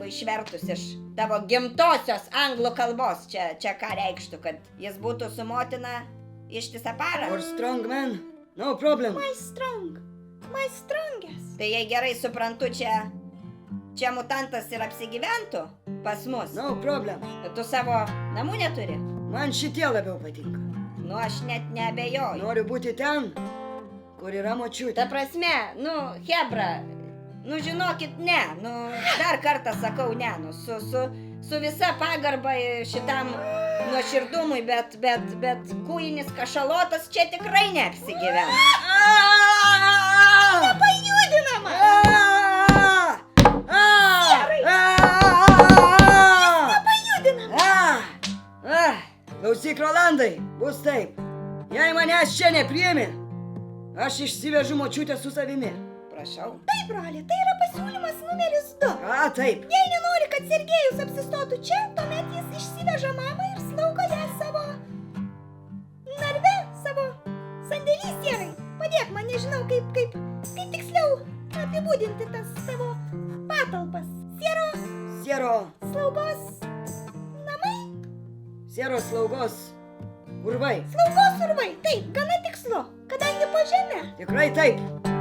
jeigu išvertus iš tavo gimtosios anglų kalbos, čia ką reikštų, kad jis būtų su motina ištisą parą? For strong man, no problem. My strongest. Tai jei gerai suprantu, čia mutantas ir apsigyventų pas mus. No problem. Tu savo namų neturi? Man šitie labiau patinka. Nu, aš net neabejoju. Noriu būti ten, kur yra močiutė. Ta prasme, hebra, žinokit, ne, dar kartą sakau ne, su visa pagarba šitam nuoširdumui, bet kūjinis kašalotas čia tikrai neapsigyvena. Nepajudinama! Nepajudinama! Klausyk, Rolandai, bus taip. Jei manęs čia nepriemi, aš išsivežu močiutę su savimi. Prašau. Taip, broli, tai yra pasiūlymas numeris 2. Ką taip? Jei nenori, kad Sergejus apsistotų čia, tuomet jis išsiveža mamą ir slaugo ją savo narve, savo sandėlį Sierai. Padėk man, nežinau, kaip tiksliau apibūdinti tas savo patalpas. Siero Slaugos namai? Sieros slaugos urvai. Slaugos urvai, taip, gana tikslu, kadangi po žemę. Tikrai taip.